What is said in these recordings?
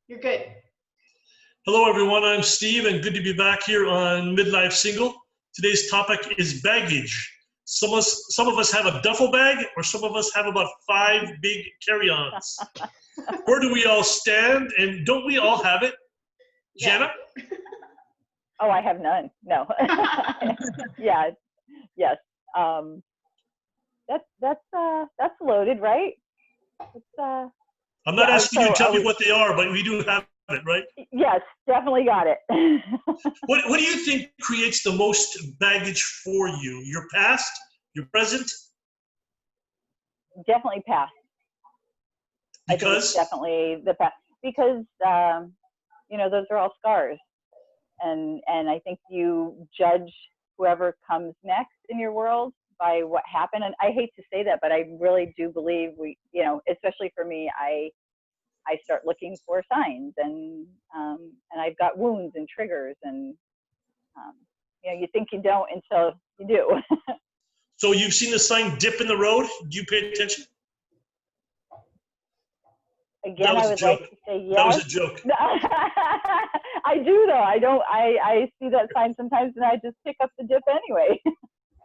You're good. Hello, everyone. I'm Steve, and good to be back here on Midlife Single. Today's topic is baggage. Some of us have a duffel bag, or some of us have about 5 big carry-ons. Where do we all stand, and don't we all have it? Jana? Oh, I have none. No. Yeah. Yes. That's loaded, right? I'm not asking you to tell me what they are, but we do have it, right? Yes, definitely got it. What do you think creates the most baggage for you? Your past? Your present? Definitely past. Because? I think it's definitely the past. Because, those are all scars. And I think you judge whoever comes next in your world by what happened. And I hate to say that, but I really do believe especially for me, I start looking for signs, and I've got wounds and triggers, and you think you don't until you do. So you've seen the sign dip in the road? Do you pay attention? Again, I would like to say yes. That was a joke. I do though. I see that sign sometimes, and I just pick up the dip anyway.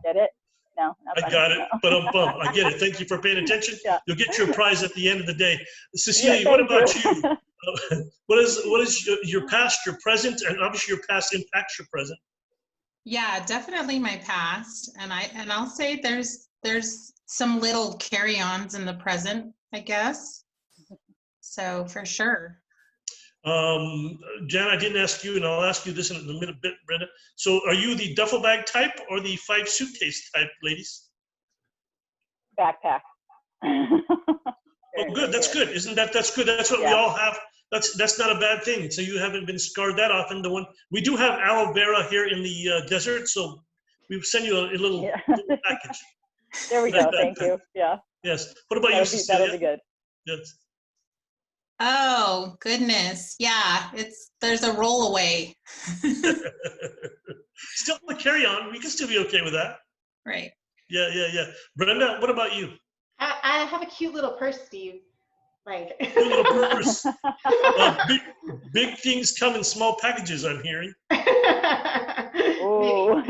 Get it? No, not I got it, but I get it. Thank you for paying attention. Yeah. You'll get your prize at the end of the day. Cecilia, yeah, what about you? What is your past, your present, and obviously your past impacts your present? Yeah, definitely my past, and I'll say there's some little carry-ons in the present, I guess. So for sure. Jan, I didn't ask you, and I'll ask you this in a minute, Brenda. So are you the duffel bag type or the 5 suitcase type, ladies? Backpack. Oh, good. That's good. That's good. That's what we all have. That's not a bad thing. So you haven't been scarred that often. We do have aloe vera here in the desert, so we send you a little package. There we go. Thank you. Yeah. Yes. What about you, Cecilia? That'll be good. Yes. Oh goodness, yeah. There's a roll away. Still a carry on. We can still be okay with that. Right. Yeah. Brenda, what about you? I have a cute little purse, Steve. Like. Cute little purse. Big things come in small packages, I'm hearing. Oh.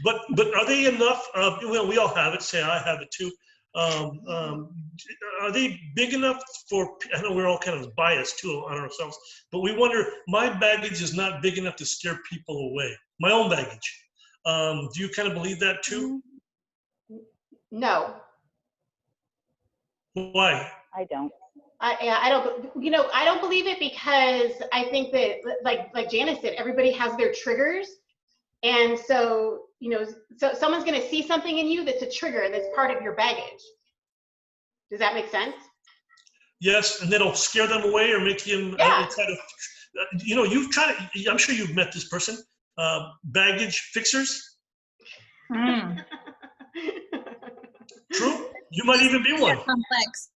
But are they enough? Well, we all have it. Say I have it too. Are they big enough for, I know we're all kind of biased too on ourselves, but we wonder, my baggage is not big enough to scare people away. My own baggage. Do you kind of believe that too? No. Why? I don't. I don't. I don't believe it because I think that, like Janice said, everybody has their triggers, and so so someone's going to see something in you that's a trigger that's part of your baggage. Does that make sense? Yes, and that'll scare them away or make them try to. You've tried. I'm sure you've met this person. Baggage fixers. Mm. True. You might even be one. Complex.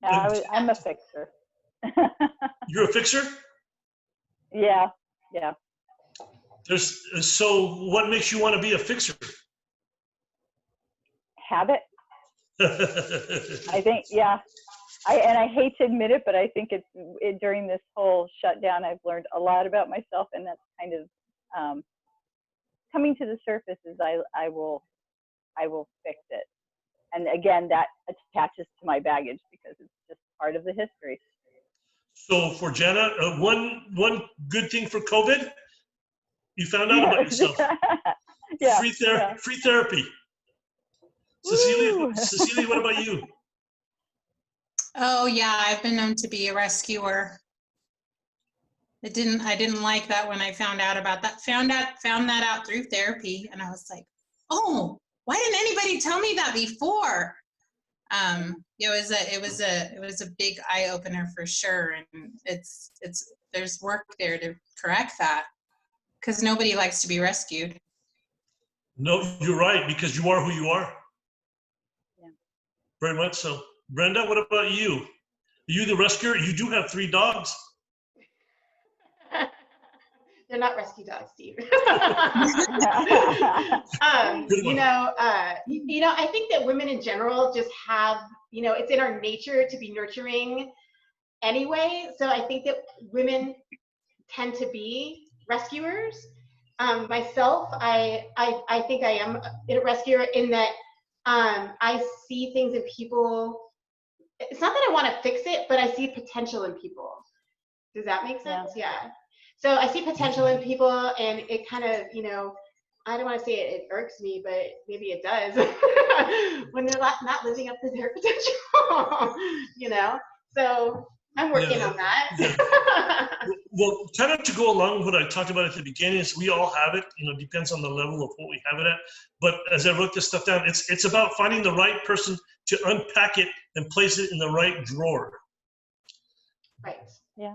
I'm a fixer. You're a fixer? Yeah. So what makes you want to be a fixer? Habit. I think, yeah. I hate to admit it, but I think during this whole shutdown, I've learned a lot about myself, and that's kind of coming to the surface. Is I will fix it. And again, that attaches to my baggage because it's just part of the history. So for Jana, one good thing for COVID, you found out about yourself. Yeah. Free therapy. Cecilia, what about you? Oh yeah, I've been known to be a rescuer. I didn't like that when I found out about that. Found that out through therapy, and I was like, oh, why didn't anybody tell me that before? It was a big eye opener for sure, and there's work there to correct that because nobody likes to be rescued. No, you're right, because you are who you are. Yeah. Very much so. Brenda, what about you? Are you the rescuer? You do have 3 dogs. They're not rescue dogs, Steve. Good You one. know, I think that women in general just have, it's in our nature to be nurturing anyway. So I think that women tend to be rescuers. Myself, I think I am a rescuer in that I see things in people. It's not that I want to fix it, but I see potential in people. Does that make sense? Yeah. So I see potential in people, and it kind of, I don't want to say it irks me, but maybe it does when they're not living up to their potential, So I'm working on that. Yeah. Well, kind of to go along with what I talked about at the beginning is we all have it, depends on the level of what we have it at. But as I wrote this stuff down, it's about finding the right person to unpack it and place it in the right drawer. Right. Yeah.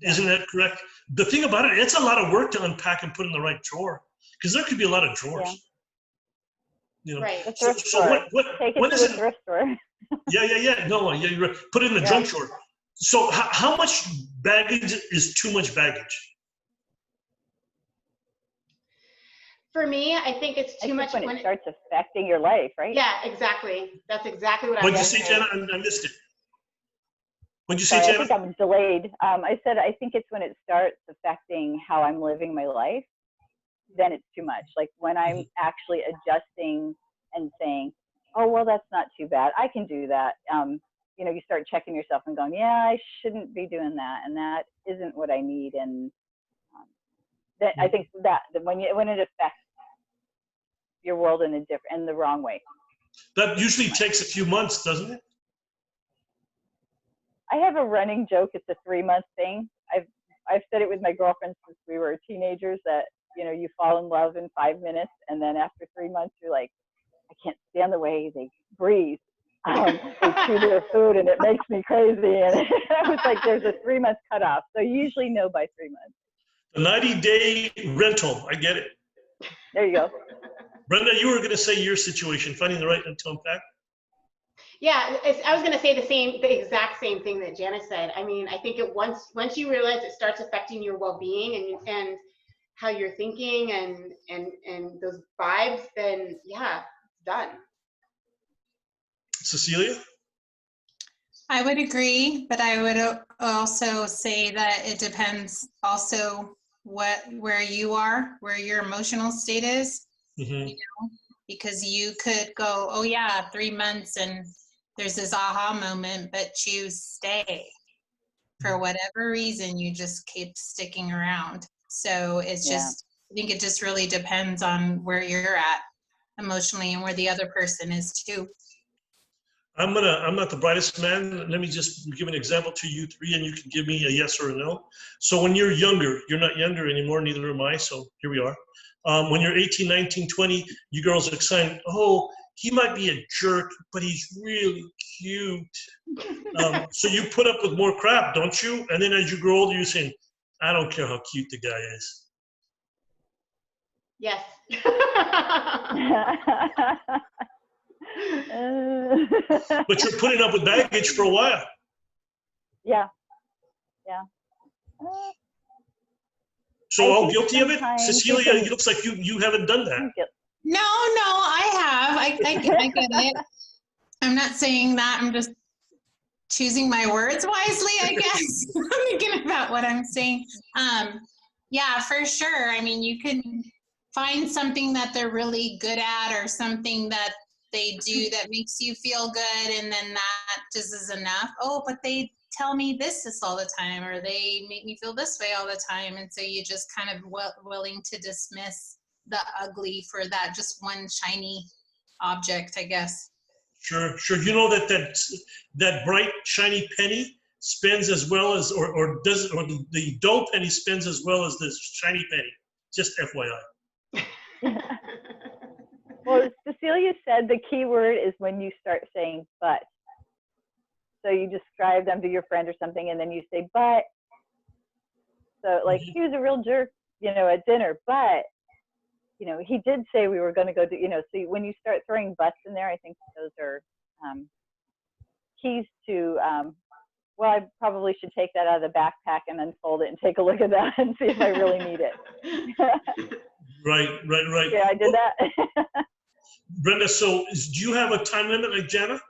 Isn't that correct? The thing about it, it's a lot of work to unpack and put in the right drawer, because there could be a lot of drawers. Right. The thrift store. Take it to the thrift store. Yeah. No, yeah, you're right. Put it in the junk drawer. So how much baggage is too much baggage? For me, I think it's too much when it starts affecting your life, right? Yeah, exactly. That's exactly what I What'd was you say, saying. Jenna? I missed it. What'd you Sorry, say, Jenna? I think I'm delayed. I said I think it's when it starts affecting how I'm living my life, then it's too much. Like when I'm actually adjusting and saying, oh, well, that's not too bad. I can do that. You start checking yourself and going, yeah, I shouldn't be doing that. And that isn't what I need. And I think that when it affects your world in the wrong way. That usually takes a few months, doesn't it? I have a running joke. It's a 3-month thing. I've said it with my girlfriends since we were teenagers that, you fall in love in 5 minutes. And then after 3 months, you're like, I can't stand the way they breathe. They chew their food and it makes me crazy. And it was like, there's a 3-month cutoff. So you usually know by 3 months. The 90-day rental. I get it. There you go. Brenda, you were going to say your situation, finding the right one to unpack. Yeah, I was going to say the exact same thing that Janice said. I mean, I think once you realize it starts affecting your well-being and how you're thinking and those vibes, then yeah, it's done. Cecilia? I would agree, but I would also say that it depends also where you are, where your emotional state is, because you could go, oh yeah, 3 months and there's this aha moment, but you stay for whatever reason, you just keep sticking around. So it's just, I think it just really depends on where you're at emotionally and where the other person is too. I'm not the brightest man. Let me just give an example to you three, and you can give me a yes or a no. So when you're younger, you're not younger anymore, neither am I, so here we are. When you're 18, 19, 20, you girls are excited, oh, he might be a jerk, but he's really cute. So you put up with more crap, don't you? And then as you grow older, you're saying, I don't care how cute the guy is. Yes. But you're putting up with baggage for a while. Yeah. So all guilty of it? Cecilia, it looks like you haven't done that. No, I have. I get it. I'm not saying that. I'm just choosing my words wisely, I guess. I'm thinking about what I'm saying. Yeah, for sure. I mean, you can find something that they're really good at or something that they do that makes you feel good, and then that just is enough. Oh, but they tell me this all the time, or they make me feel this way all the time, and so you just kind of willing to dismiss the ugly for that just one shiny object, I guess. Sure. You know that bright shiny penny spends as well as, or the dull penny spends as well as this shiny penny. Just FYI. Well, Cecilia said the key word is when you start saying but. So you describe them to your friend or something, and then you say but. So like he was a real jerk, at dinner, but he did say we were going to go do, so when you start throwing buts in there, I think those are keys to well, I probably should take that out of the backpack and unfold it and take a look at that and see if I really need it. Right. Yeah, I did that. Brenda, so do you have a time limit like Jana?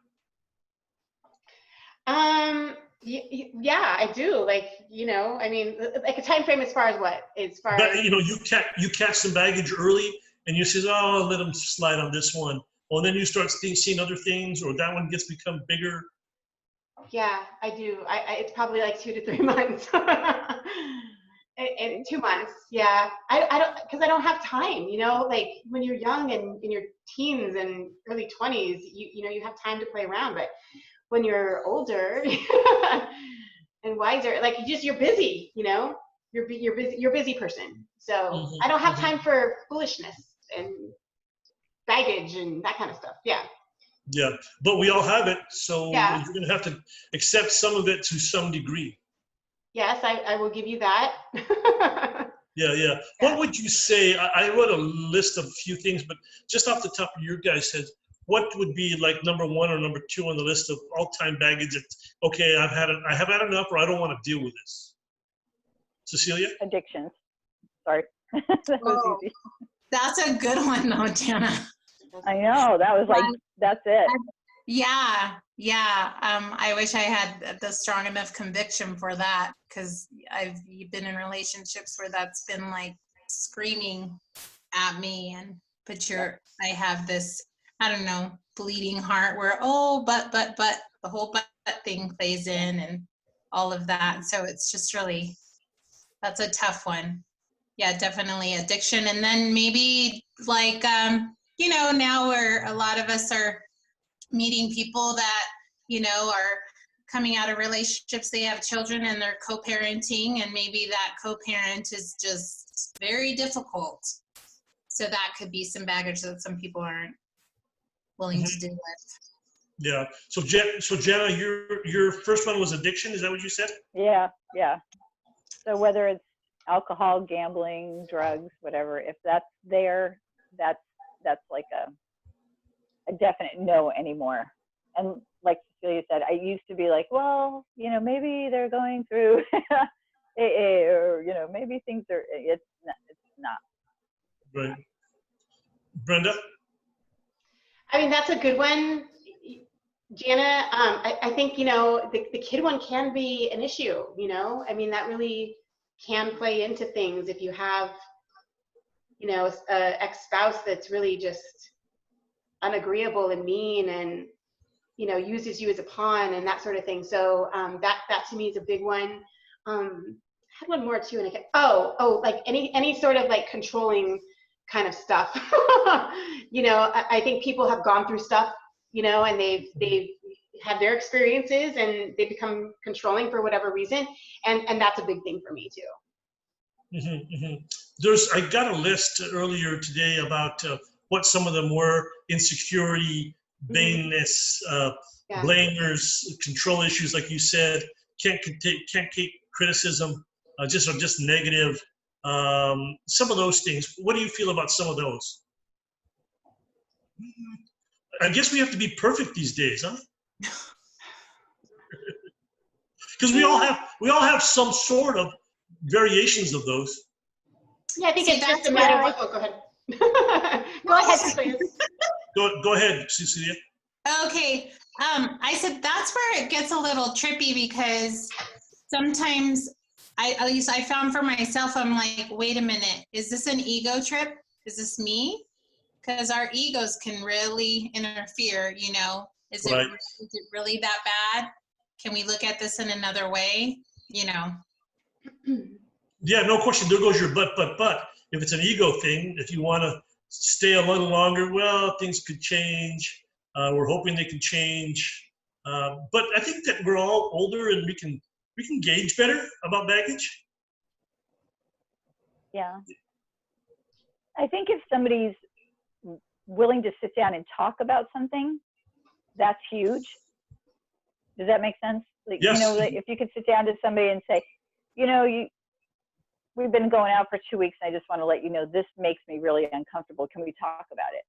Yeah, I do. Like, I mean, like a time frame as far as what? As far But as, you catch some baggage early, and you say, "Oh, I'll let them slide on this one." Well, then you start seeing other things, or that one gets become bigger. yeah, I do. It's probably like 2 to 3 months. In 2 months, yeah. I don't, because I don't have time. Like when you're young and in your teens and early 20s, you have time to play around. But when you're older and wiser, like you're busy. You're busy. You're a busy person. So I don't have time for foolishness and baggage and that kind of stuff. Yeah. Yeah, but we all have it, so Yeah. you're going to have to accept some of it to some degree. Yes, I will give you that. Yeah. What would you say? I wrote a list of a few things, but just off the top of your guys' heads, what would be like number 1 or number 2 on the list of all-time baggage? That's, okay, I have had enough, or I don't want to deal with this. Cecilia? Addictions. Sorry. That was easy. That's a good one though, Jana. I know. That was like, that's it. Yeah. I wish I had the strong enough conviction for that, because I've been in relationships where that's been like screaming at me, I have this, I don't know, bleeding heart where, but the whole but thing plays in and all of that. So it's just really, that's a tough one. Yeah, definitely addiction. And then maybe like, now where a lot of us are meeting people that, are coming out of relationships, they have children and they're co-parenting, and maybe that co-parent is just very difficult. So that could be some baggage that some people aren't willing to deal with. Yeah. So Jana, your first one was addiction. Is that what you said? Yeah. So whether it's alcohol, gambling, drugs, whatever, if that's there, that's like a definite no anymore. And like Cecilia said, I used to be like, well, maybe they're going through AA, or maybe things are. It's not. Right. Brenda? I mean, that's a good one, Jana. I think, the kid one can be an issue, I mean, that really can play into things if you have, a ex-spouse that's really just unagreeable and mean and, uses you as a pawn and that sort of thing. So that to me is a big one. I had one more too, and like any sort of like controlling kind of stuff. I think people have gone through stuff, and they've had their experiences and they become controlling for whatever reason, and that's a big thing for me too. I got a list earlier today about what some of them were: insecurity, vainess, blamers, control issues, like you said, can't take criticism, just negative. Some of those things. What do you feel about some of those? I guess we have to be perfect these days, huh? Because we all have some sort of variations of those. Yeah, I think it's just a matter of. Oh, go ahead. Go ahead, please. Go ahead, Cecilia. Okay. I said that's where it gets a little trippy, because sometimes at least I found for myself, I'm like, wait a minute, is this an ego trip? Is this me? Because our egos can really interfere, Is Right. it really that bad? Can we look at this in another way? Yeah, no question. There goes your but. If it's an ego thing, if you want to stay a little longer, well, things could change. We're hoping they can change. But I think that we're all older and we can gauge better about baggage. Yeah. I think if somebody's willing to sit down and talk about something, that's huge. Does that make sense? Like, yes. If you could sit down to somebody and say, we've been going out for 2 weeks, and I just want to let you know this makes me really uncomfortable. Can we talk about it?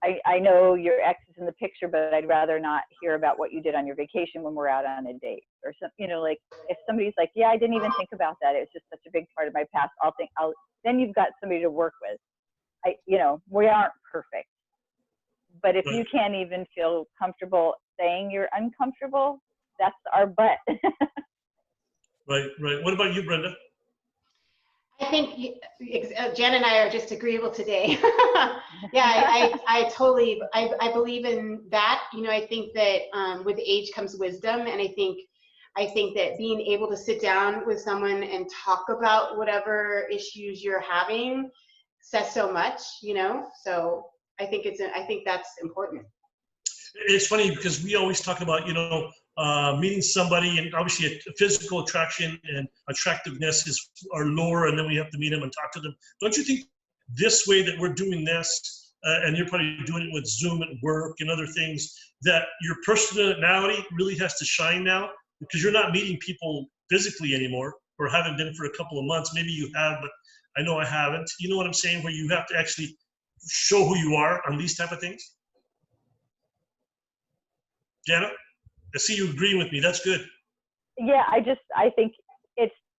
I know your ex is in the picture, but I'd rather not hear about what you did on your vacation when we're out on a date or something. Like if somebody's like, yeah, I didn't even think about that. It was just such a big part of my past. Then you've got somebody to work with. We aren't perfect, but if you can't even feel comfortable saying you're uncomfortable, that's our butt. Right. What about you, Brenda? I think Jen and I are just agreeable today. Yeah, I totally, I believe in that. I think that with age comes wisdom, and I think that being able to sit down with someone and talk about whatever issues you're having says so much. So I think that's important. It's funny because we always talk about, meeting somebody, and obviously a physical attraction and attractiveness are lower, and then we have to meet them and talk to them. Don't you think this way that we're doing this, and you're probably doing it with Zoom at work and other things, that your personality really has to shine now? Because you're not meeting people physically anymore, or haven't been for a couple of months. Maybe you have, but I know I haven't. You know what I'm saying? Where you have to actually show who you are on these type of things. Jana, I see you agreeing with me. That's good. Yeah, I think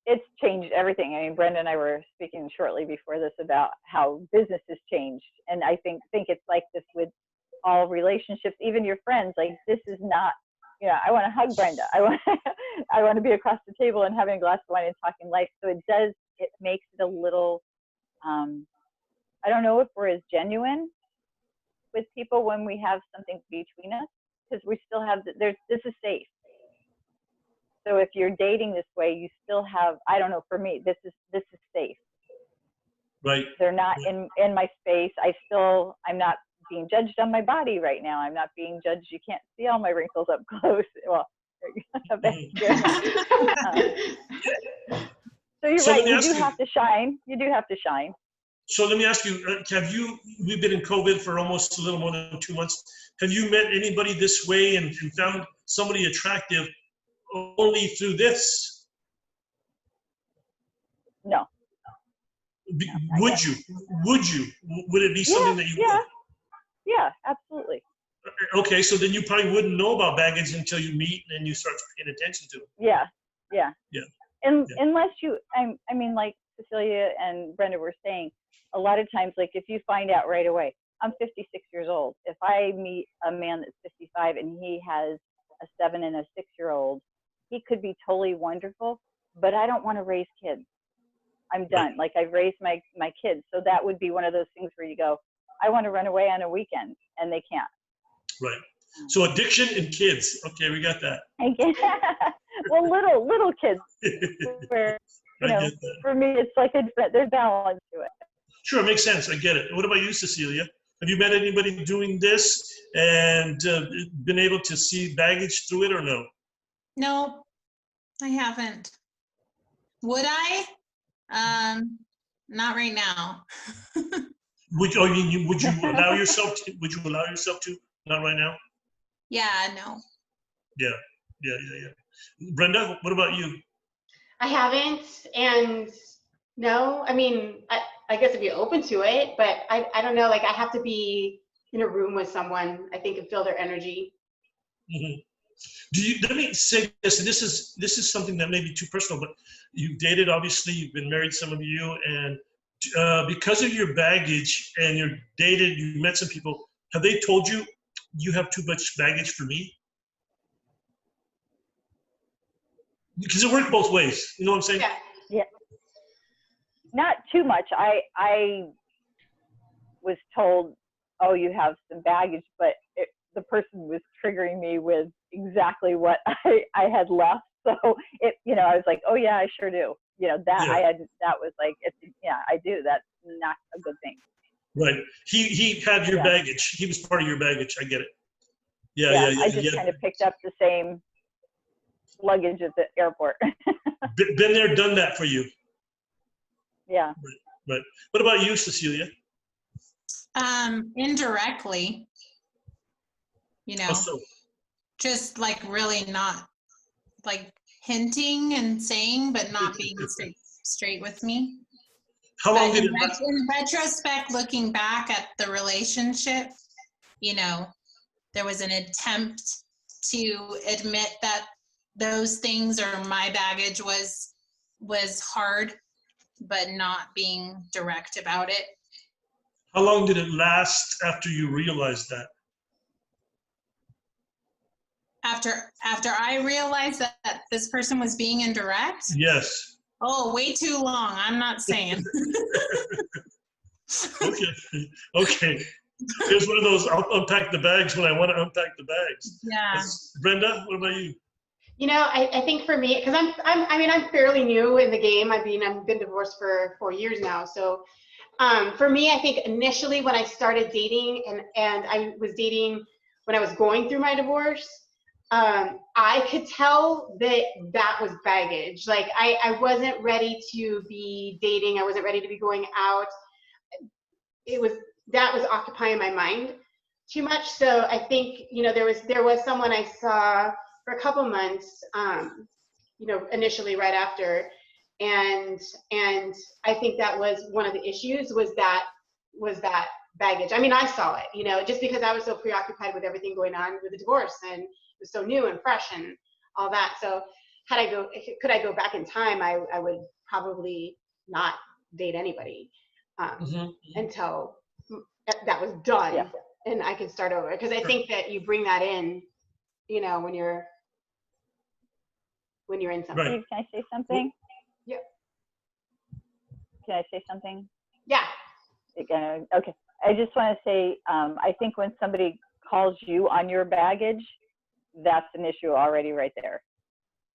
it's changed everything. I mean, Brenda and I were speaking shortly before this about how business has changed, and I think it's like this with all relationships, even your friends. Like, this is not, I want to hug Brenda. I want to be across the table and having a glass of wine and talking life. So it makes it a little, I don't know if we're as genuine with people when we have something between us, because we still have, this is safe. So if you're dating this way, you still have, I don't know, for me, this is safe. Right. They're not in my space. I'm not being judged on my body right now. I'm not being judged. You can't see all my wrinkles up close. Well, so you're right. You do have to shine. You do have to shine. So let me ask you, we've been in COVID for almost a little more than 2 months. Have you met anybody this way and found somebody attractive only through this? No. Would you? Would it be something that you would? Yeah, absolutely. Okay, so then you probably wouldn't know about baggage until you meet and you start paying attention to it. Yeah. Unless you, I mean, like Cecilia and Brenda were saying, a lot of times, like if you find out right away, I'm 56 years old. If I meet a man that's 55 and he has a 7 and a 6-year-old, he could be totally wonderful, but I don't want to raise kids. I'm done. Like, I've raised my kids. So that would be one of those things where you go, I want to run away on a weekend, and they can't. Right. So addiction and kids. Okay, we got that. Well, little kids. Where, for me, it's like there's balance to it. Sure, it makes sense. I get it. What about you, Cecilia? Have you met anybody doing this and been able to see baggage through it, or no? No, I haven't. Would I? Not right now. Would you allow yourself to? Would you allow yourself to? Not right now. Yeah, no. Yeah. Brenda, what about you? I haven't, and no. I mean, I guess I'd be open to it, but I don't know. Like, I have to be in a room with someone, I think, and feel their energy. Mm-hmm. Let me say this, and this is something that may be too personal, but you've dated, obviously, you've been married, some of you, and because of your baggage and you're dated, you met some people, have they told you have too much baggage for me? Because it worked both ways. You know what I'm saying? Yeah. Not too much. I was told, oh, you have some baggage, but the person was triggering me with exactly what I had left. So I was like, oh yeah, I sure do. That was like, I do. That's not a good thing. Right. He had your baggage. He was part of your baggage. I get it. Yeah. I just kind of picked up the same luggage at the airport. Been there, done that for you. Yeah. Right. What about you, Cecilia? Indirectly, Also, just like really not like hinting and saying, but not being straight with me. How long did it last? In retrospect, looking back at the relationship, you know, there was an attempt to admit that those things or my baggage was hard, but not being direct about it. How long did it last after you realized that? After I realized that this person was being indirect? Yes. Oh, way too long. I'm not saying. Okay. Here's one of those, I'll unpack the bags when I want to unpack the bags. Yeah. Brenda, what about you? You know, I think for me, because I'm fairly new in the game. I've been divorced for 4 years now. So for me, I think initially when I started dating and I was dating when I was going through my divorce, I could tell that was baggage. Like I wasn't ready to be dating. I wasn't ready to be going out. That was occupying my mind too much. So I think, you know, there was someone I saw for a couple months, you know, initially right after, and I think that was one of the issues was that baggage. I mean, I saw it, you know, just because I was so preoccupied with everything going on with the divorce and it was so new and fresh and all that. So could I go back in time, I would probably not date anybody until that was done. Yeah. And I could start over, because I think that you bring that in, you know, when you're in something. Right. Steve, can I say something? Yeah. Can I say something? Yeah. Okay. I just want to say, I think when somebody calls you on your baggage, that's an issue already right there.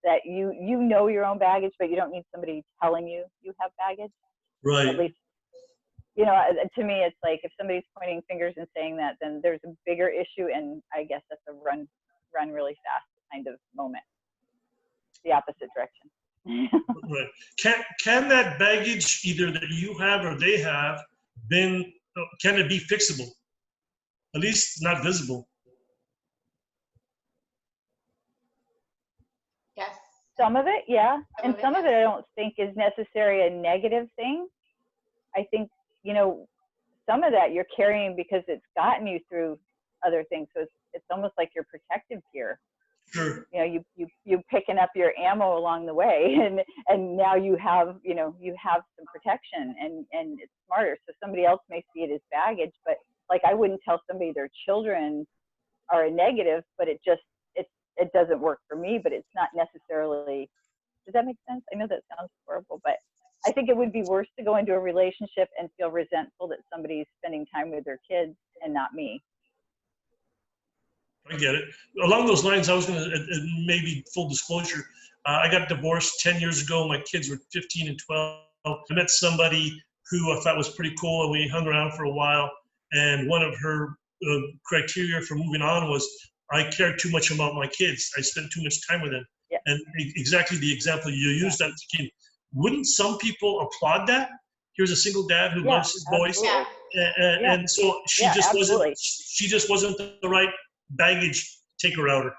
That you know your own baggage, but you don't need somebody telling you have baggage. Right. At least, you know, to me, it's like if somebody's pointing fingers and saying that, then there's a bigger issue, and I guess that's a run really fast kind of moment. The opposite direction. Right. Can that baggage, either that you have or they have, can it be fixable? At least not visible. Yes. Some of it, yeah. And some of yes. it I don't think is necessarily a negative thing. I think, you know, some of that you're carrying because it's gotten you through other things. So it's almost like your protective gear. Sure. You know, you picking up your ammo along the way, and now you have some protection, and it's smarter. So somebody else may see it as baggage, but like I wouldn't tell somebody their children are a negative, but it doesn't work for me, but it's not necessarily. Does that make sense? I know that sounds horrible, but I think it would be worse to go into a relationship and feel resentful that somebody's spending time with their kids and not me. I get it. Along those lines, I was going to, maybe full disclosure, I got divorced 10 years ago. My kids were 15 and 12. I met somebody who I thought was pretty cool, and we hung around for a while. And one of her criteria for moving on was I cared too much about my kids. I spent too much time with them. Yeah. And exactly the example you used, I'm thinking, wouldn't some people applaud that? Here's a single dad who loves his boys. Yeah. And so she just wasn't the right baggage taker outer.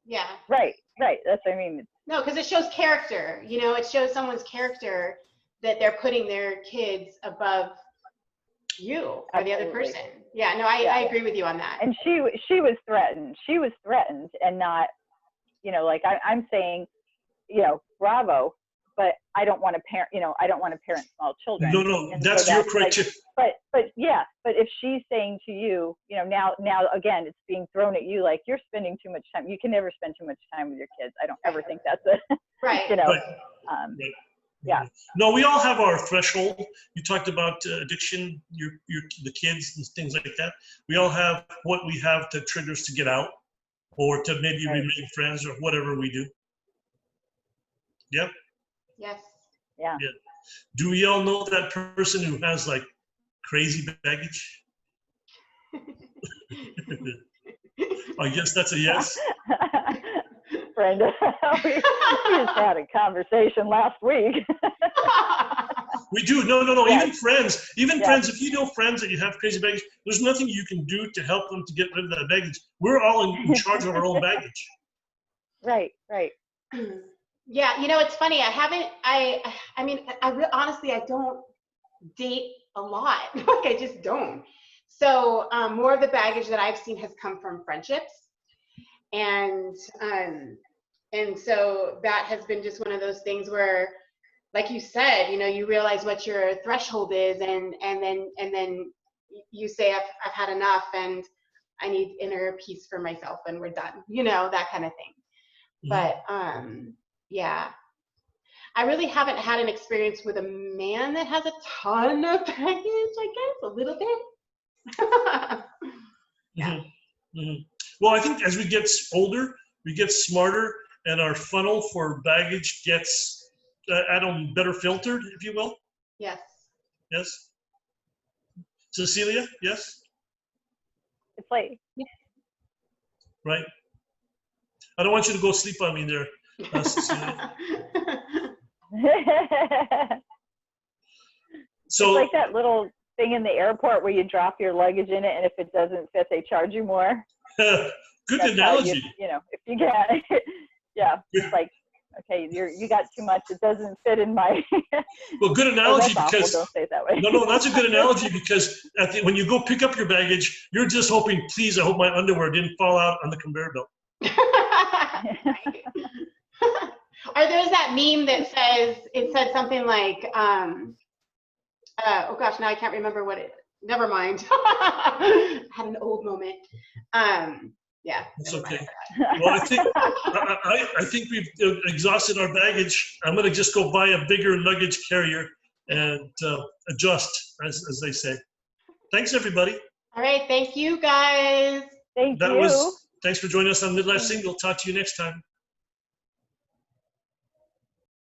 Yeah. Right. That's what I mean. No, because it shows character. You know, it shows someone's character that they're putting their kids above you or the other person. Yeah. No, I agree with you on that. And she was threatened. She was threatened, and not, you know, like I'm saying, you know, bravo. But I don't want to parent, you know, I don't want to parent small children. No, and that's so your criteria. Like, but if she's saying to you, you know, now again, it's being thrown at you like you're spending too much time. You can never spend too much time with your kids. I don't ever think that's right. You know, Right. Yeah. No, we all have our threshold. You talked about addiction, the kids and things like that. We all have what we have to trigger us to get out, or to maybe remain friends, or whatever we do. Yep. Yes. Yeah. Do we all know that person who has like crazy baggage? I guess that's a yes. Brenda, we just had a conversation last week. We do. No. Yes. Even friends, if you know friends that you have crazy baggage, there's nothing you can do to help them to get rid of that baggage. We're all in charge of our own baggage. Right. Yeah, you know, it's funny. Honestly, I don't date a lot. Like, I just don't. So more of the baggage that I've seen has come from friendships. And so that has been just one of those things where, like you said, you realize what your threshold is, and then you say, I've had enough, and I need inner peace for myself, and we're done, that kind of thing. But yeah, I really haven't had an experience with a man that has a ton of baggage, I guess, a little bit. Yeah. Well, I think as we get older, we get smarter, and our funnel for baggage gets better filtered, if you will. Yes. Yes. Cecilia, yes? It's like, Right. I don't want you to go sleep on me there, Cecilia. it's So, like that little thing in the airport where you drop your luggage in it, and if it doesn't fit, they charge you more. good That's analogy. if you get, yeah, it's like, okay, you got too much. It doesn't fit in my. Well, good analogy that's because awful. Don't say it that way. no, that's a good analogy because when you go pick up your baggage, you're just hoping, please, I hope my underwear didn't fall out on the conveyor belt. Or there's that meme that said something like, oh gosh, now I can't remember never mind. Had an old moment. Yeah. It's okay. Well, I think we've exhausted our baggage. I'm going to just go buy a bigger luggage carrier and adjust, as they say. Thanks, everybody. All right. Thank you, guys. Thank you. Thanks for joining us on Midlife Single. Talk to you next time.